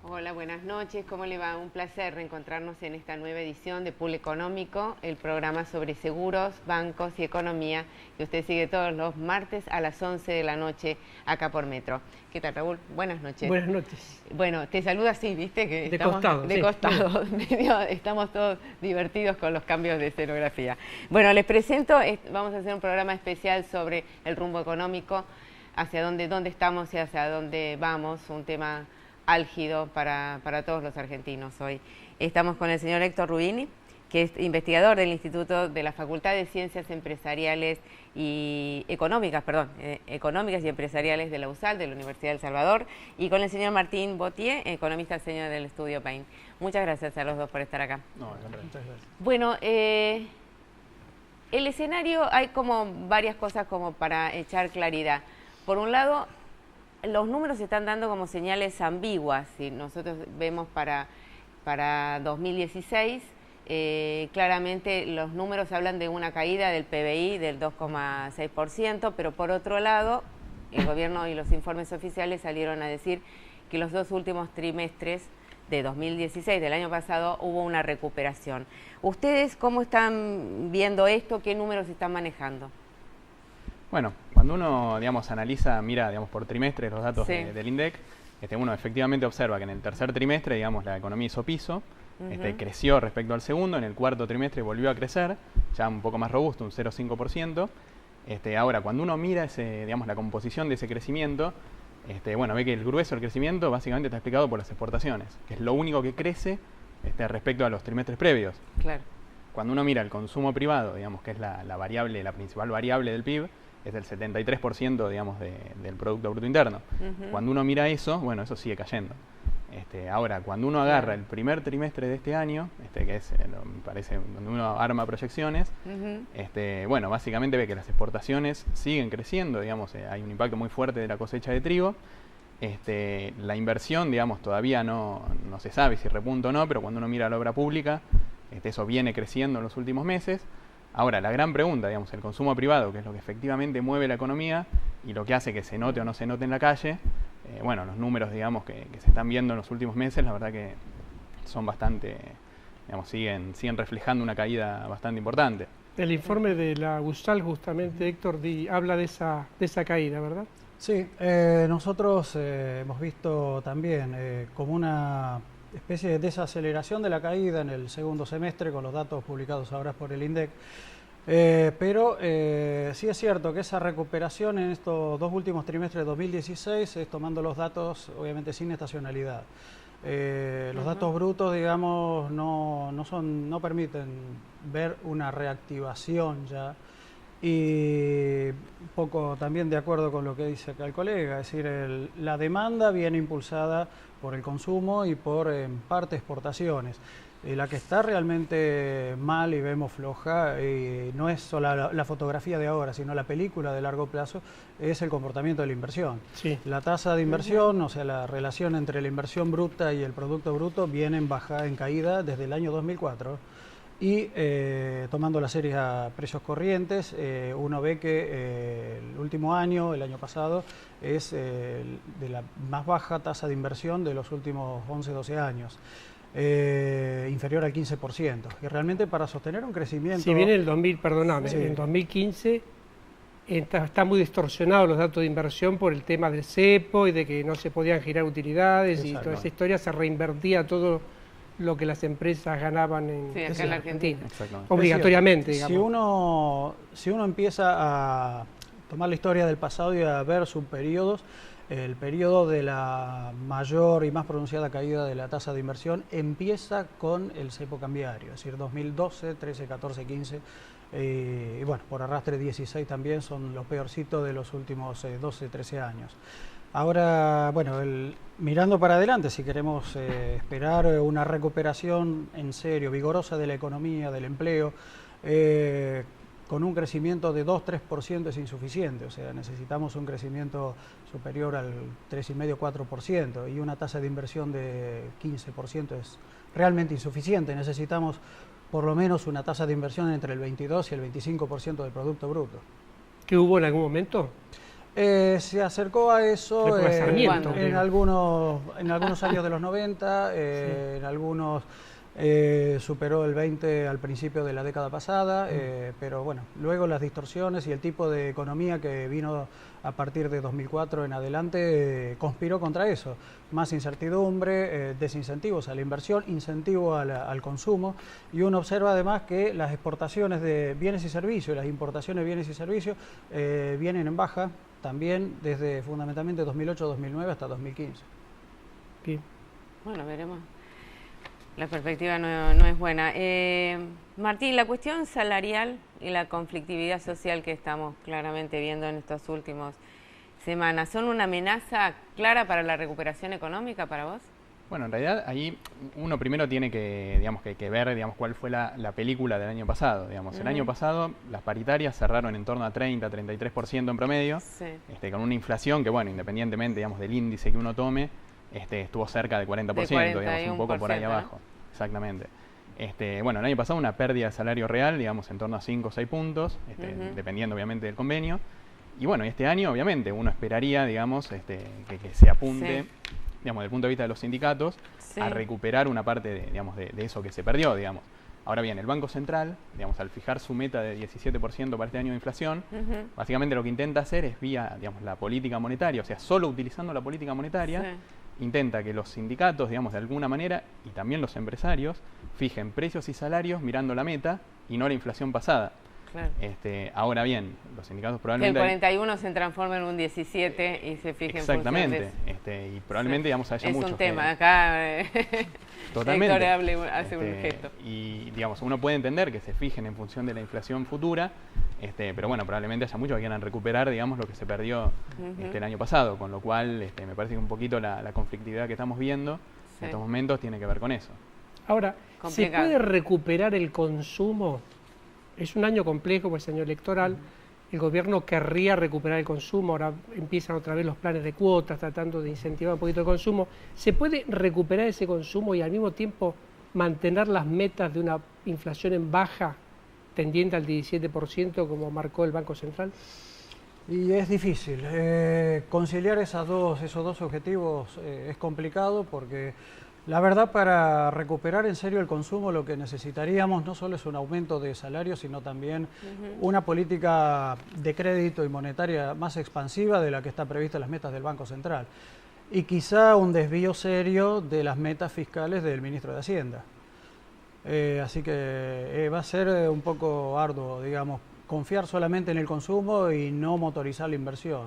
Hola, buenas noches. ¿Cómo le va? Un placer reencontrarnos en esta nueva edición de Pool Económico, el programa sobre seguros, bancos y economía, que usted sigue todos los martes a las 11 de la noche acá por Metro. ¿Qué tal, Raúl? Buenas noches. Buenas noches. Bueno, te saludo así, ¿viste? Que de estamos costado. De sí. costado. Estamos todos divertidos con los cambios de escenografía. Bueno, les presento, vamos a hacer un programa especial sobre el rumbo económico, hacia dónde estamos y hacia dónde vamos, un tema álgido para todos los argentinos hoy. Estamos con el señor Héctor Rubini, que es investigador del Instituto de la Facultad de Ciencias Empresariales y Económicas y Empresariales de la USAL, de la Universidad del Salvador, y con el señor Martín Botier, economista senior del estudio Payne. Muchas gracias a los dos por estar acá. No, muchas gracias. Bueno, el escenario, hay como varias cosas como para echar claridad. Por un lado, los números se están dando como señales ambiguas. Si nosotros vemos para 2016, claramente los números hablan de una caída del PBI del 2,6%, pero por otro lado, el gobierno y los informes oficiales salieron a decir que los dos últimos trimestres de 2016, del año pasado, hubo una recuperación. ¿Ustedes cómo están viendo esto? ¿Qué números están manejando? Bueno, cuando uno, analiza, mira, por trimestre los datos Sí. del INDEC, uno efectivamente observa que en el tercer trimestre, la economía hizo piso, creció respecto al segundo, en el cuarto trimestre volvió a crecer, ya un poco más robusto, un 0,5%. Ahora, cuando uno mira la composición de ese crecimiento, ve que el grueso del crecimiento básicamente está explicado por las exportaciones, que es lo único que crece respecto a los trimestres previos. Claro. Cuando uno mira el consumo privado, que es la principal variable del PIB, es del 73%, del Producto Bruto Interno. Cuando uno mira eso, bueno, eso sigue cayendo. Ahora, cuando uno agarra el primer trimestre de este año, que es, me parece, donde uno arma proyecciones, bueno, básicamente ve que las exportaciones siguen creciendo, hay un impacto muy fuerte de la cosecha de trigo. La inversión, todavía no se sabe si repunta o no, pero cuando uno mira la obra pública, eso viene creciendo en los últimos meses. Ahora, la gran pregunta, el consumo privado, que es lo que efectivamente mueve la economía y lo que hace que se note o no se note en la calle, bueno, los números, que se están viendo en los últimos meses, la verdad que son bastante, siguen reflejando una caída bastante importante. El informe de la USAL, justamente, Héctor, habla de esa caída, ¿verdad? Sí, nosotros hemos visto también como una especie de desaceleración de la caída en el segundo semestre con los datos publicados ahora por el INDEC, pero sí es cierto que esa recuperación en estos dos últimos trimestres de 2016 es tomando los datos obviamente sin estacionalidad. Los datos brutos, no permiten ver una reactivación ya. Y un poco también de acuerdo con lo que dice acá el colega, es decir, la demanda viene impulsada por el consumo y por en parte exportaciones. La que está realmente mal y vemos floja, no es solo la fotografía de ahora, sino la película de largo plazo, es el comportamiento de la inversión. Sí. La tasa de inversión, o sea, la relación entre la inversión bruta y el Producto Bruto viene en caída desde el año 2004. Y tomando las series a precios corrientes, uno ve que el último año, el año pasado, es de la más baja tasa de inversión de los últimos 11-12 años, inferior al 15%. Y realmente para sostener un crecimiento... Si bien en 2015 está muy distorsionados los datos de inversión por el tema del cepo y de que no se podían girar utilidades. Exacto. Y toda esa historia se reinvertía todo lo que las empresas ganaban en la Argentina, obligatoriamente, digamos. Si uno empieza a tomar la historia del pasado y a ver subperiodos, el periodo de la mayor y más pronunciada caída de la tasa de inversión empieza con el cepo cambiario, es decir, 2012, 13, 14, 15, y bueno, por arrastre 16 también son los peorcitos de los últimos 12, 13 años. Ahora, bueno, mirando para adelante, si queremos esperar una recuperación en serio, vigorosa de la economía, del empleo, con un crecimiento de 2-3% es insuficiente, o sea, necesitamos un crecimiento superior al 3,5-4% y una tasa de inversión de 15% es realmente insuficiente. Necesitamos por lo menos una tasa de inversión entre el 22 y el 25% del Producto Bruto. ¿Qué hubo en algún momento? Se acercó a eso en algunos años de los 90, sí. En algunos superó el 20 al principio de la década pasada, pero bueno, luego las distorsiones y el tipo de economía que vino a partir de 2004 en adelante conspiró contra eso. Más incertidumbre, desincentivos a la inversión, incentivo al consumo, y uno observa además que las exportaciones de bienes y servicios, las importaciones de bienes y servicios vienen en baja también desde fundamentalmente 2008-2009 hasta 2015. Bien. Bueno, veremos. La perspectiva no es buena. Martín, la cuestión salarial y la conflictividad social que estamos claramente viendo en estas últimas semanas, ¿son una amenaza clara para la recuperación económica para vos? Bueno, en realidad ahí uno primero tiene que, que ver, cuál fue la película del año pasado. El año pasado las paritarias cerraron en torno a 30-33% en promedio, sí. Con una inflación que, bueno, independientemente, del índice que uno tome, estuvo cerca del 40%, un poco por ahí abajo. Exactamente. Bueno, el año pasado una pérdida de salario real, en torno a 5 o 6 puntos, dependiendo obviamente del convenio. Y bueno, este año obviamente uno esperaría, que se apunte, sí. Desde el punto de vista de los sindicatos, sí. A recuperar una parte de eso que se perdió, Ahora bien, el Banco Central, al fijar su meta de 17% para este año de inflación, básicamente lo que intenta hacer es vía, la política monetaria, o sea, solo utilizando la política monetaria, sí. Intenta que los sindicatos, de alguna manera, y también los empresarios, fijen precios y salarios mirando la meta y no la inflación pasada. Claro. Ahora bien, los sindicatos probablemente... Que el 41 se transforme en un 17 y se fijen... Exactamente, y probablemente, haya muchos... Es un tema, acá totalmente. Héctor hace un gesto. Y, uno puede entender que se fijen en función de la inflación futura, pero bueno, probablemente haya muchos que quieran recuperar, lo que se perdió el año pasado, con lo cual me parece que un poquito la conflictividad que estamos viendo en estos momentos tiene que ver con eso. Ahora, ¿se puede recuperar el consumo? Es un año complejo, pues año electoral, el gobierno querría recuperar el consumo, ahora empiezan otra vez los planes de cuotas tratando de incentivar un poquito el consumo. ¿Se puede recuperar ese consumo y al mismo tiempo mantener las metas de una inflación en baja tendiente al 17% como marcó el Banco Central? Y es difícil. Conciliar esos dos objetivos es complicado porque la verdad, para recuperar en serio el consumo, lo que necesitaríamos no solo es un aumento de salarios, sino también una política de crédito y monetaria más expansiva de la que está prevista en las metas del Banco Central. Y quizá un desvío serio de las metas fiscales del ministro de Hacienda. Así que va a ser un poco arduo, confiar solamente en el consumo y no motorizar la inversión.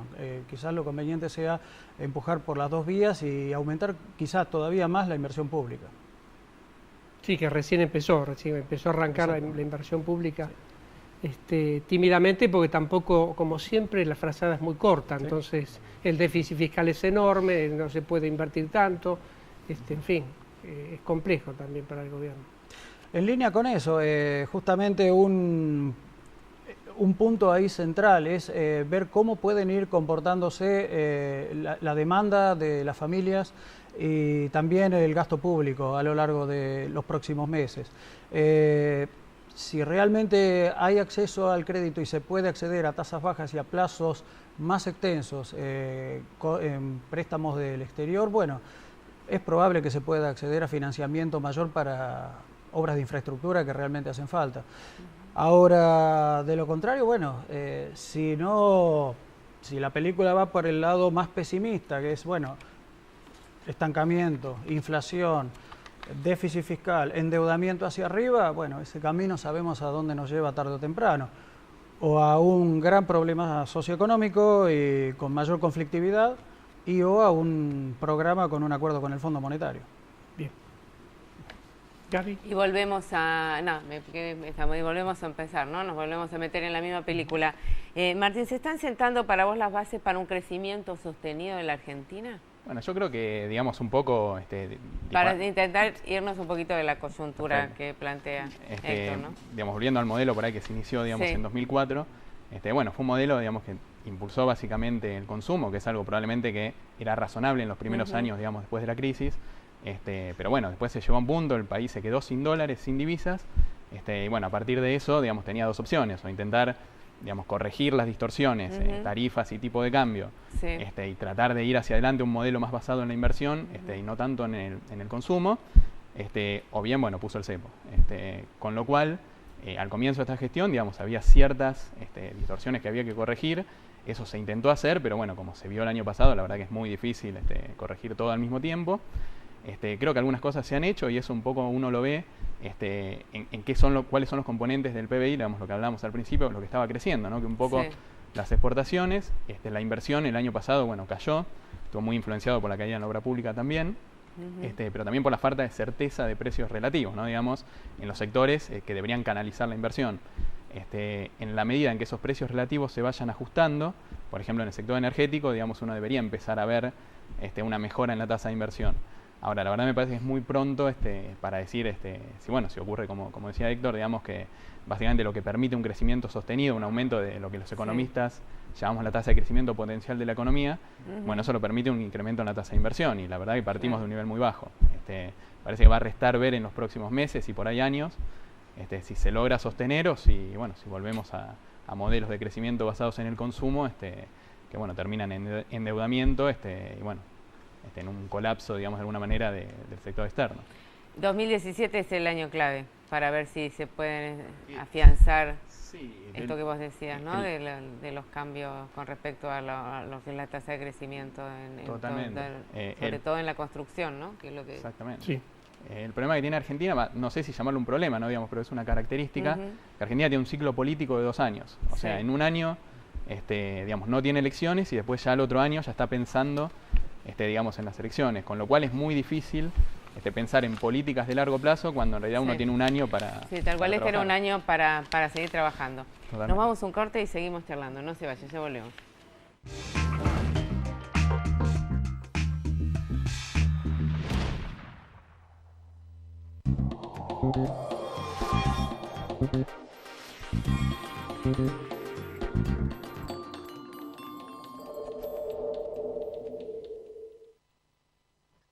Quizás lo conveniente sea empujar por las dos vías y aumentar quizás todavía más la inversión pública. Sí, que recién empezó a arrancar la inversión pública, sí. Tímidamente, porque tampoco, como siempre, la frazada es muy corta, sí. Entonces el déficit fiscal es enorme, no se puede invertir tanto, en fin, es complejo también para el gobierno. En línea con eso, justamente un punto ahí central es ver cómo pueden ir comportándose la demanda de las familias y también el gasto público a lo largo de los próximos meses. Si realmente hay acceso al crédito y se puede acceder a tasas bajas y a plazos más extensos en préstamos del exterior, bueno, es probable que se pueda acceder a financiamiento mayor para obras de infraestructura que realmente hacen falta. Ahora, de lo contrario, bueno, si la película va por el lado más pesimista, que es, bueno, estancamiento, inflación, déficit fiscal, endeudamiento hacia arriba, bueno, ese camino sabemos a dónde nos lleva tarde o temprano, o a un gran problema socioeconómico y con mayor conflictividad, o a un programa con un acuerdo con el Fondo Monetario. Bien. Gaby. Y volvemos a... y volvemos a empezar, ¿no? Nos volvemos a meter en la misma película. Martín, ¿se están sentando para vos las bases para un crecimiento sostenido en la Argentina? Bueno, yo creo que, digamos, un poco... para intentar irnos un poquito de la coyuntura que plantea Héctor, ¿no? Digamos, volviendo al modelo por ahí que se inició, digamos, en 2004, bueno, fue un modelo, digamos, que impulsó básicamente el consumo, que es algo probablemente que era razonable en los primeros años, digamos, después de la crisis. Pero bueno, después se llegó a un punto, el país se quedó sin dólares, sin divisas, y bueno, a partir de eso, digamos, tenía dos opciones, o intentar, digamos, corregir las distorsiones, tarifas y tipo de cambio, y tratar de ir hacia adelante un modelo más basado en la inversión, y no tanto en el consumo, o bien, bueno, puso el cepo. Con lo cual, al comienzo de esta gestión, digamos, había ciertas distorsiones que había que corregir. Eso se intentó hacer, pero bueno, como se vio el año pasado, la verdad que es muy difícil corregir todo al mismo tiempo. Creo que algunas cosas se han hecho y eso un poco uno lo ve en qué son cuáles son los componentes del PBI, digamos, lo que hablábamos al principio, lo que estaba creciendo, ¿no? Que un poco las exportaciones, la inversión el año pasado, bueno, cayó, estuvo muy influenciado por la caída en la obra pública también, pero también por la falta de certeza de precios relativos, ¿no? Digamos, en los sectores que deberían canalizar la inversión. En la medida en que esos precios relativos se vayan ajustando, por ejemplo, en el sector energético, digamos, uno debería empezar a ver una mejora en la tasa de inversión. Ahora, la verdad me parece que es muy pronto para decir, si ocurre, como decía Héctor, digamos que básicamente lo que permite un crecimiento sostenido, un aumento de lo que los economistas llamamos la tasa de crecimiento potencial de la economía, bueno, eso lo permite un incremento en la tasa de inversión y la verdad que partimos de un nivel muy bajo. Parece que va a restar ver en los próximos meses y por ahí años si se logra sostener o si volvemos a modelos de crecimiento basados en el consumo, que bueno, terminan en endeudamiento y bueno, en un colapso, digamos, de alguna manera del sector externo. 2017 es el año clave para ver si se pueden afianzar esto que vos decías, ¿no? De los cambios con respecto a lo que es la tasa de crecimiento, sobre todo en la construcción, ¿no? Que es lo que... Exactamente. Sí. El problema que tiene Argentina, no sé si llamarlo un problema, ¿no? Digamos, pero es una característica, que Argentina tiene un ciclo político de 2 años. O sea, en un año, digamos, no tiene elecciones y después ya el otro año ya está pensando digamos, en las elecciones, con lo cual es muy difícil pensar en políticas de largo plazo cuando en realidad uno tiene un año para... Sí, tal cual era un año para seguir trabajando. Totalmente. Nos vamos a un corte y seguimos charlando, no se vayan, ya volvemos.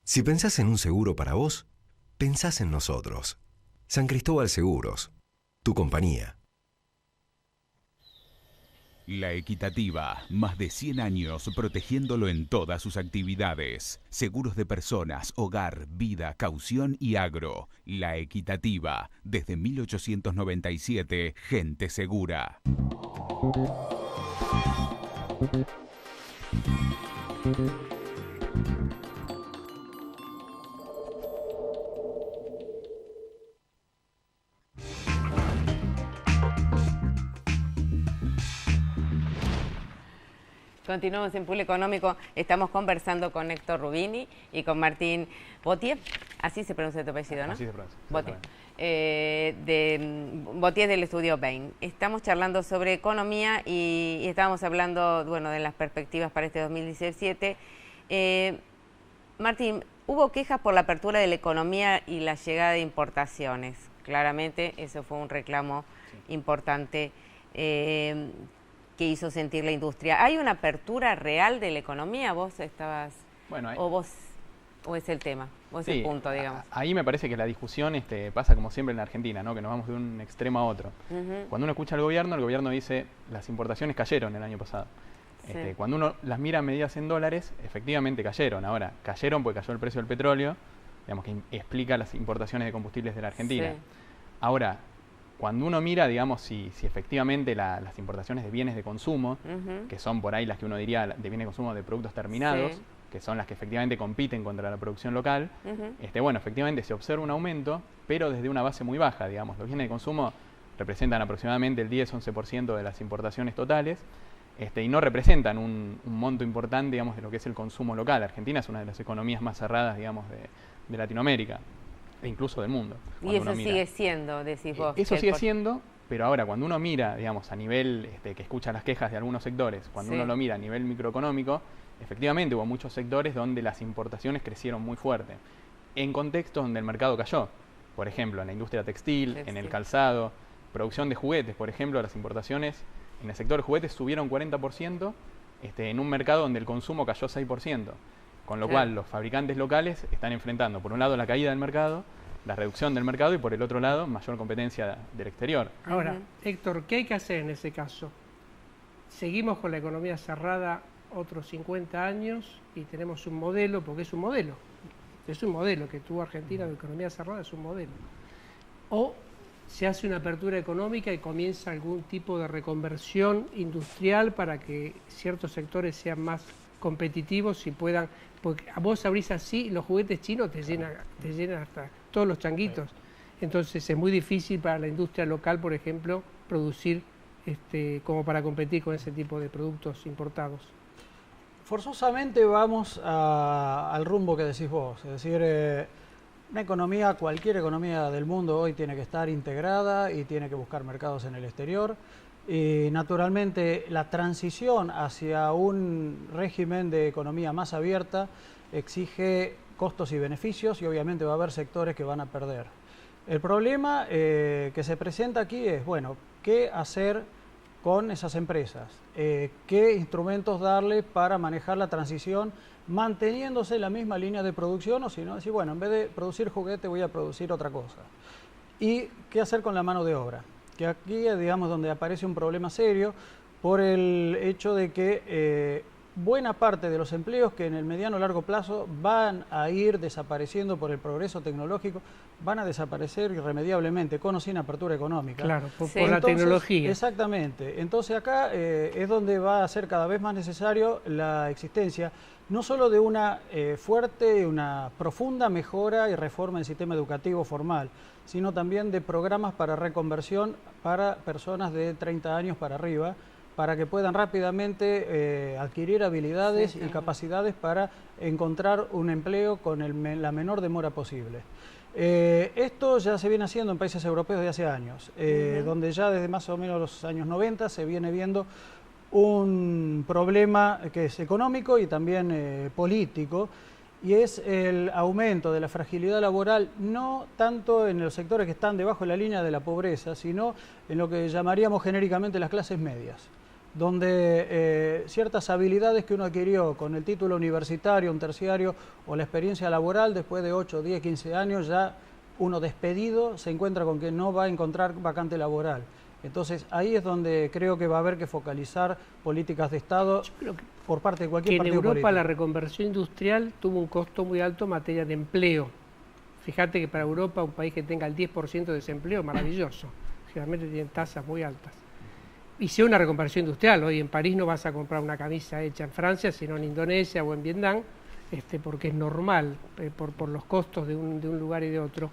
Si pensás en un seguro para vos, pensás en nosotros. San Cristóbal Seguros, tu compañía. La Equitativa, más de 100 años protegiéndolo en todas sus actividades. Seguros de personas, hogar, vida, caución y agro. La Equitativa, desde 1897, gente segura. Continuamos en Pool Económico, estamos conversando con Héctor Rubini y con Martín Botier, así se pronuncia tu apellido, ¿no? Así se pronuncia. Botier. Botier del estudio Bain. Estamos charlando sobre economía y estábamos hablando, bueno, de las perspectivas para este 2017. Martín, hubo quejas por la apertura de la economía y la llegada de importaciones. Claramente eso fue un reclamo importante que hizo sentir la industria. ¿Hay una apertura real de la economía? ¿Vos estabas...? Bueno, ¿O es el tema? ¿O es el punto, digamos? Ahí me parece que la discusión pasa como siempre en la Argentina, ¿no? Que nos vamos de un extremo a otro. Cuando uno escucha al gobierno, el gobierno dice las importaciones cayeron el año pasado. Cuando uno las mira medidas en dólares, efectivamente cayeron. Ahora, cayeron porque cayó el precio del petróleo, digamos que explica las importaciones de combustibles de la Argentina. Ahora, cuando uno mira, digamos, si efectivamente las importaciones de bienes de consumo, que son por ahí las que uno diría de bienes de consumo de productos terminados, que son las que efectivamente compiten contra la producción local, bueno, efectivamente se observa un aumento, pero desde una base muy baja, digamos. Los bienes de consumo representan aproximadamente el 10-11% de las importaciones totales, y no representan un monto importante, digamos, de lo que es el consumo local. Argentina es una de las economías más cerradas, digamos, de Latinoamérica. E incluso del mundo. Y eso sigue siendo, decís vos. Eso sigue siendo, Pero ahora, cuando uno mira, digamos, a nivel que escucha las quejas de algunos sectores, cuando uno lo mira a nivel microeconómico, efectivamente hubo muchos sectores donde las importaciones crecieron muy fuerte, en contextos donde el mercado cayó. Por ejemplo, en la industria textil, en el calzado, producción de juguetes, por ejemplo, las importaciones en el sector de juguetes subieron 40% en un mercado donde el consumo cayó 6%. Con lo cual, los fabricantes locales están enfrentando, por un lado, la caída del mercado, la reducción del mercado y, por el otro lado, mayor competencia del exterior. Ahora, Héctor, ¿qué hay que hacer en ese caso? Seguimos con la economía cerrada otros 50 años y tenemos un modelo, porque es un modelo que tuvo Argentina de economía cerrada, es un modelo. O se hace una apertura económica y comienza algún tipo de reconversión industrial para que ciertos sectores sean más competitivos y puedan, porque vos abrís así, los juguetes chinos te llenan hasta todos los changuitos. Entonces es muy difícil para la industria local, por ejemplo, producir como para competir con ese tipo de productos importados. Forzosamente vamos al rumbo que decís vos, es decir, una economía, cualquier economía del mundo hoy tiene que estar integrada y tiene que buscar mercados en el exterior. Y naturalmente la transición hacia un régimen de economía más abierta exige costos y beneficios y obviamente va a haber sectores que van a perder. El problema que se presenta aquí es, bueno, ¿qué hacer con esas empresas? ¿Qué instrumentos darle para manejar la transición manteniéndose la misma línea de producción o si no, decir, bueno, en vez de producir juguete voy a producir otra cosa? ¿Y qué hacer con la mano de obra? Que aquí es, digamos, donde aparece un problema serio por el hecho de que buena parte de los empleos que en el mediano o largo plazo van a ir desapareciendo por el progreso tecnológico, van a desaparecer irremediablemente, con o sin apertura económica. Claro, por la tecnología. Exactamente. Entonces acá es donde va a ser cada vez más necesario la existencia no solo de una fuerte y una profunda mejora y reforma del sistema educativo formal, sino también de programas para reconversión para personas de 30 años para arriba, para que puedan rápidamente adquirir habilidades y capacidades para encontrar un empleo con la menor demora posible. Esto ya se viene haciendo en países europeos de hace años, donde ya desde más o menos los años 90 se viene viendo un problema que es económico y también político, y es el aumento de la fragilidad laboral, no tanto en los sectores que están debajo de la línea de la pobreza, sino en lo que llamaríamos genéricamente las clases medias, donde ciertas habilidades que uno adquirió con el título universitario, un terciario o la experiencia laboral, después de 8, 10, 15 años, ya uno despedido se encuentra con que no va a encontrar vacante laboral. Entonces ahí es donde creo que va a haber que focalizar políticas de Estado por parte de cualquier partido político. En Europa la reconversión industrial tuvo un costo muy alto en materia de empleo. Fíjate que para Europa un país que tenga el 10% de desempleo es maravilloso. Generalmente tienen tasas muy altas. Hicieron una reconversión industrial. Hoy en París no vas a comprar una camisa hecha en Francia, sino en Indonesia o en Vietnam, porque es normal por los costos de un lugar y de otro.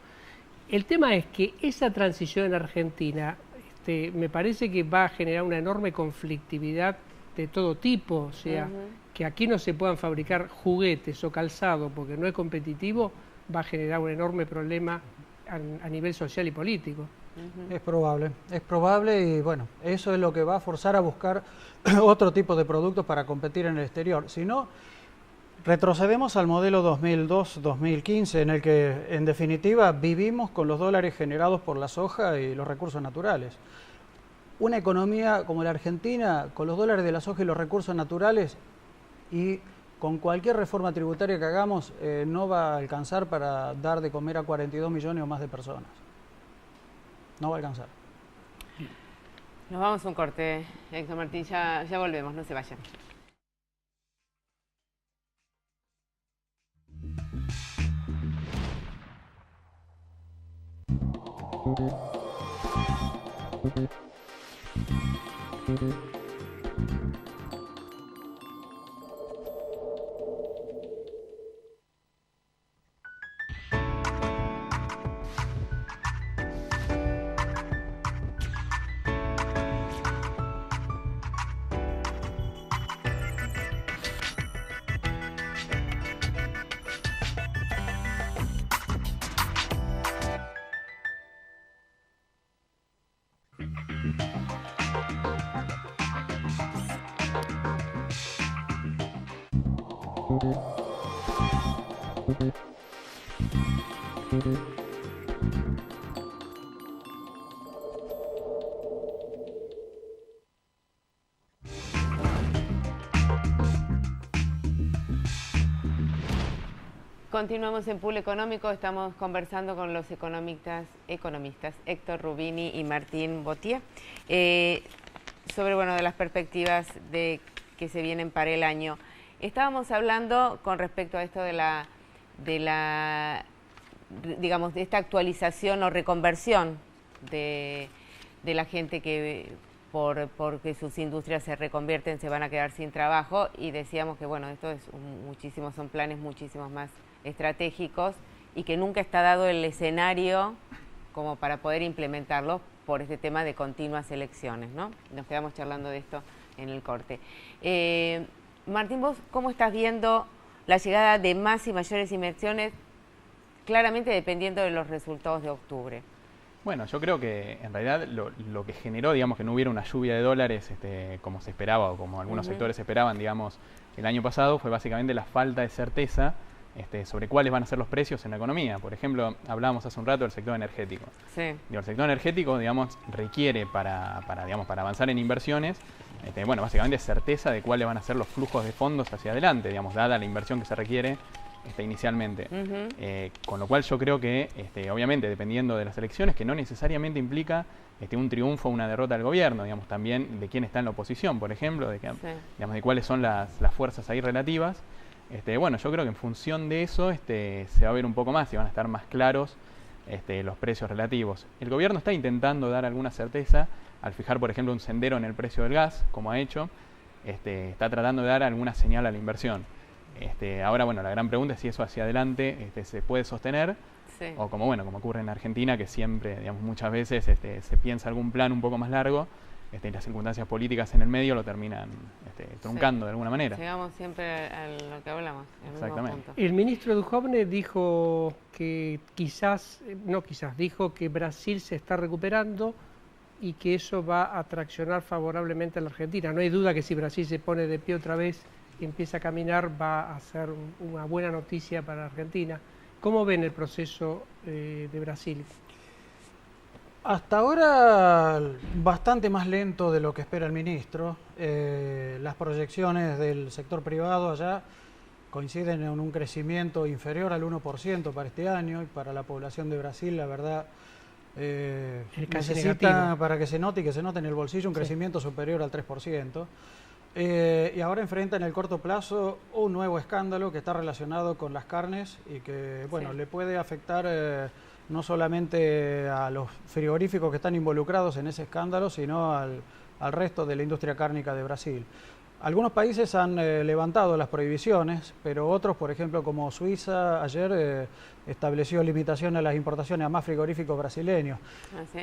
El tema es que esa transición en Argentina me parece que va a generar una enorme conflictividad de todo tipo, o sea, que aquí no se puedan fabricar juguetes o calzado porque no es competitivo, va a generar un enorme problema a nivel social y político. Es probable y bueno, eso es lo que va a forzar a buscar otro tipo de productos para competir en el exterior. Si no, retrocedemos al modelo 2002-2015, en el que en definitiva vivimos con los dólares generados por la soja y los recursos naturales. Una economía como la Argentina, con los dólares de la soja y los recursos naturales, y con cualquier reforma tributaria que hagamos, no va a alcanzar para dar de comer a 42 millones o más de personas. No va a alcanzar. Nos vamos a un corte, Héctor Martín, ya volvemos, no se vayan. Continuamos en Pool Económico, estamos conversando con los economistas Héctor Rubini y Martín Botier sobre de las perspectivas que se vienen para el año. Estábamos hablando con respecto a esto de esta actualización o reconversión de la gente que porque sus industrias se reconvierten, se van a quedar sin trabajo, y decíamos que esto es son planes muchísimos más estratégicos y que nunca está dado el escenario como para poder implementarlos por este tema de continuas elecciones, ¿no? Nos quedamos charlando de esto en el corte. Martín, ¿vos cómo estás viendo la llegada de más y mayores inversiones, claramente dependiendo de los resultados de octubre? Bueno, yo creo que en realidad lo que generó, digamos, que no hubiera una lluvia de dólares como se esperaba o como algunos sectores esperaban, digamos, el año pasado, fue básicamente la falta de certeza sobre cuáles van a ser los precios en la economía. Por ejemplo, hablábamos hace un rato del sector energético. Sí. El sector energético, digamos, requiere para avanzar en inversiones, básicamente certeza de cuáles van a ser los flujos de fondos hacia adelante, digamos, dada la inversión que se requiere inicialmente. Con lo cual yo creo que, obviamente, dependiendo de las elecciones, que no necesariamente implica un triunfo o una derrota del gobierno, digamos, también de quién está en la oposición, por ejemplo, de de cuáles son las fuerzas ahí relativas. Yo creo que en función de eso se va a ver un poco más y van a estar más claros los precios relativos. El gobierno está intentando dar alguna certeza al fijar, por ejemplo, un sendero en el precio del gas, como ha hecho. Está tratando de dar alguna señal a la inversión. Ahora, la gran pregunta es si eso hacia adelante se puede sostener, sí, o como ocurre en Argentina, que siempre, digamos, muchas veces se piensa algún plan un poco más largo, y las circunstancias políticas en el medio lo terminan truncando, sí, de alguna manera. Llegamos siempre a lo que hablamos. Exactamente. El ministro Duhovne dijo que dijo que Brasil se está recuperando y que eso va a traccionar favorablemente a la Argentina. No hay duda que si Brasil se pone de pie otra vez y empieza a caminar, va a ser una buena noticia para la Argentina. ¿Cómo ven el proceso de Brasil? Hasta ahora bastante más lento de lo que espera el ministro. Las proyecciones del sector privado allá coinciden en un crecimiento inferior al 1% para este año, y para la población de Brasil, la verdad, necesita negativo, para que se note y que se note en el bolsillo, un crecimiento superior al 3%. Y ahora enfrenta en el corto plazo un nuevo escándalo que está relacionado con las carnes y que le puede afectar no solamente a los frigoríficos que están involucrados en ese escándalo, sino al resto de la industria cárnica de Brasil. Algunos países han levantado las prohibiciones, pero otros, por ejemplo, como Suiza, ayer estableció limitación a las importaciones a más frigoríficos brasileños.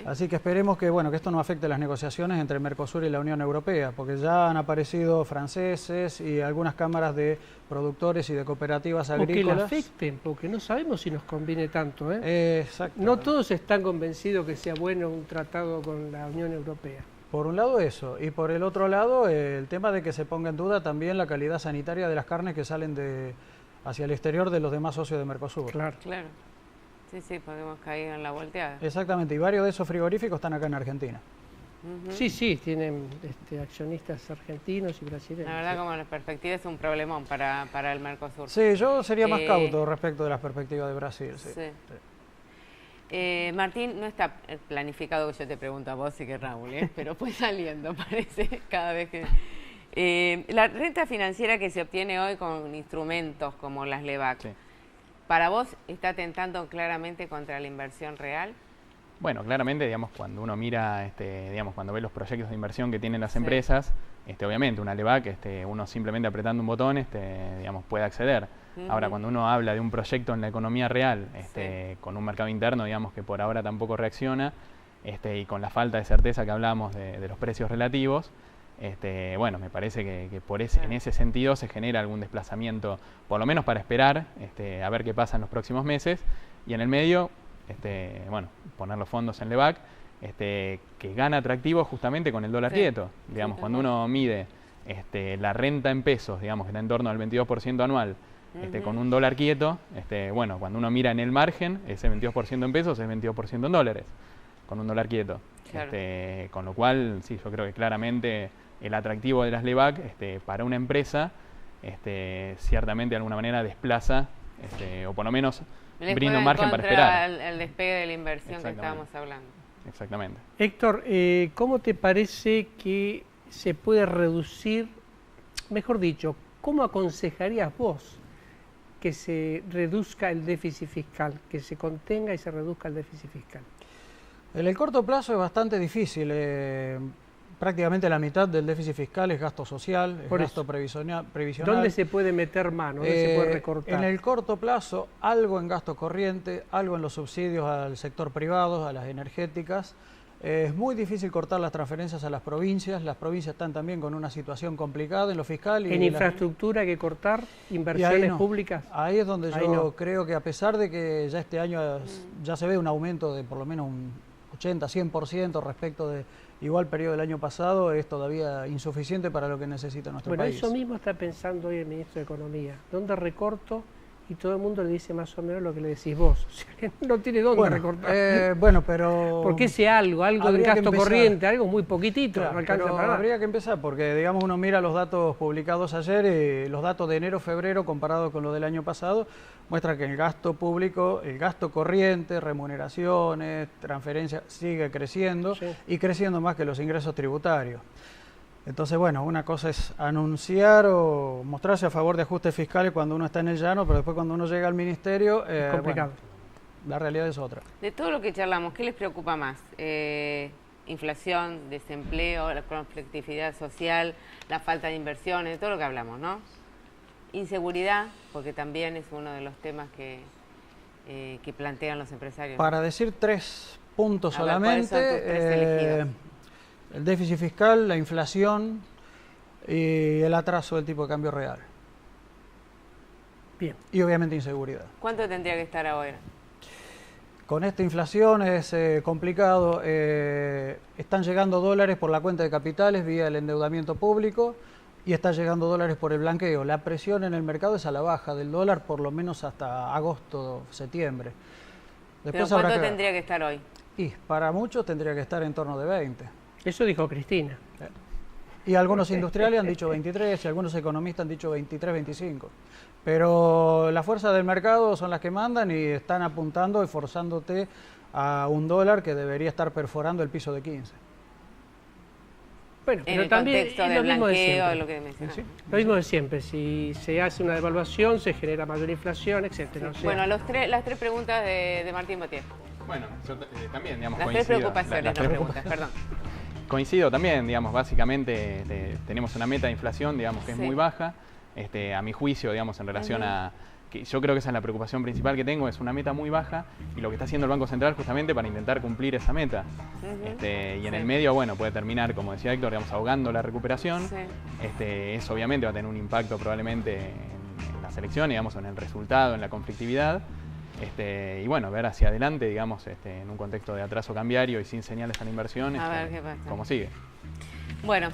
Así que esperemos que esto no afecte las negociaciones entre Mercosur y la Unión Europea, porque ya han aparecido franceses y algunas cámaras de productores y de cooperativas agrícolas. O que la afecten, porque no sabemos si nos conviene tanto, Exacto. No todos están convencidos que sea bueno un tratado con la Unión Europea. Por un lado eso, y por el otro lado el tema de que se ponga en duda también la calidad sanitaria de las carnes que salen hacia el exterior de los demás socios de Mercosur. Claro. Sí, podemos caer en la volteada. Exactamente, y varios de esos frigoríficos están acá en Argentina. Sí, tienen accionistas argentinos y brasileños. La verdad, como la perspectiva es un problemón para el Mercosur. Sí, yo sería más cauto respecto de las perspectivas de Brasil. Sí. Martín, no está planificado que yo te pregunto a vos y que Raúl, pero fue saliendo, parece, cada vez que... la renta financiera que se obtiene hoy con instrumentos como las LEVAC, sí, ¿para vos está atentando claramente contra la inversión real? Bueno, claramente, digamos, cuando uno mira, cuando ve los proyectos de inversión que tienen las empresas, obviamente una LEVAC, uno simplemente apretando un botón, puede acceder. Ahora, cuando uno habla de un proyecto en la economía real, con un mercado interno, digamos, que por ahora tampoco reacciona, y con la falta de certeza que hablamos de los precios relativos, me parece que en ese sentido se genera algún desplazamiento, por lo menos para esperar a ver qué pasa en los próximos meses, y en el medio, poner los fondos en LEVAC, que gana atractivo justamente con el dólar quieto. Digamos, cuando uno mide la renta en pesos, digamos, que está en torno al 22% anual, con un dólar quieto, bueno, cuando uno mira en el margen, ese 22% en pesos es 22% en dólares, con un dólar quieto. Claro. Con lo cual, sí, yo creo que claramente el atractivo de las LEVAC para una empresa, ciertamente de alguna manera desplaza, o por lo menos brinda un margen para esperar. El despegue de la inversión que estábamos hablando. Exactamente. Héctor, ¿cómo te parece que se puede reducir, mejor dicho, cómo aconsejarías vos que se reduzca el déficit fiscal, que se contenga y se reduzca el déficit fiscal? En el corto plazo es bastante difícil. Prácticamente la mitad del déficit fiscal es gasto social, es gasto previsional. ¿Dónde se puede meter mano? ¿Dónde se puede recortar? En el corto plazo, algo en gasto corriente, algo en los subsidios al sector privado, a las energéticas. Es muy difícil cortar las transferencias a las provincias están también con una situación complicada en lo fiscal. ¿En infraestructura hay que cortar? ¿Inversiones públicas? Ahí es donde yo creo que a pesar de que ya este año ya se ve un aumento de por lo menos un 80-100% respecto de igual periodo del año pasado, es todavía insuficiente para lo que necesita nuestro país. Bueno, eso mismo está pensando hoy el ministro de Economía. ¿Dónde recorto? Y todo el mundo le dice más o menos lo que le decís vos. O sea, que no tiene dónde recortar. Bueno, pero... Porque ese algo en gasto corriente, algo muy poquitito, claro, no alcanza para nada. Habría que empezar, porque digamos uno mira los datos publicados ayer, los datos de enero-febrero comparados con los del año pasado, muestra que el gasto público, el gasto corriente, remuneraciones, transferencias, sigue creciendo y creciendo más que los ingresos tributarios. Entonces, bueno, una cosa es anunciar o mostrarse a favor de ajustes fiscales cuando uno está en el llano, pero después cuando uno llega al ministerio, es complicado. Bueno, la realidad es otra. De todo lo que charlamos, ¿qué les preocupa más? Inflación, desempleo, la conflictividad social, la falta de inversiones, todo lo que hablamos, ¿no? Inseguridad, porque también es uno de los temas que plantean los empresarios. Para decir 3 puntos solamente, ¿cuáles son tus 3 elegidos? El déficit fiscal, la inflación y el atraso del tipo de cambio real. Bien. Y obviamente inseguridad. ¿Cuánto tendría que estar ahora? Con esta inflación es complicado. Están llegando dólares por la cuenta de capitales vía el endeudamiento público y están llegando dólares por el blanqueo. La presión en el mercado es a la baja del dólar por lo menos hasta agosto, septiembre. Después, ¿pero cuánto tendría que estar hoy? Y para muchos tendría que estar en torno de 20. Eso dijo Cristina. Y algunos industriales han dicho 23 y algunos economistas han dicho 23, 25. Pero las fuerzas del mercado son las que mandan y están apuntando y forzándote a un dólar que debería estar perforando el piso de 15. Bueno, pero también es lo mismo de siempre. Lo mismo de siempre. Si se hace una devaluación, se genera mayor inflación, etcétera. Sí. O sea, bueno, las 3 preguntas de Martín Botier. Bueno, yo también, digamos, las 3 preocupaciones, las 3 preguntas, perdón. Coincido también, digamos, básicamente tenemos una meta de inflación, digamos, que es muy baja, a mi juicio, digamos, en relación a... que yo creo que esa es la preocupación principal que tengo, es una meta muy baja y lo que está haciendo el Banco Central justamente para intentar cumplir esa meta. Y en el medio, bueno, puede terminar, como decía Héctor, digamos, ahogando la recuperación. Eso obviamente va a tener un impacto probablemente en las elecciones, digamos, en el resultado, en la conflictividad. Y bueno, ver hacia adelante, digamos, en un contexto de atraso cambiario y sin señales a la inversión, a ver qué pasa. ¿Cómo sigue? Bueno,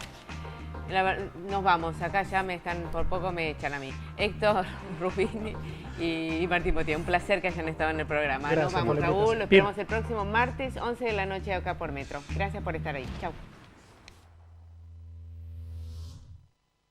nos vamos, acá ya por poco me echan a mí. Héctor Rubini y Martín Botier, un placer que hayan estado en el programa. Gracias, nos vamos, Raúl, lo esperamos el próximo martes, 11 de la noche acá por Metro. Gracias por estar ahí. Chau.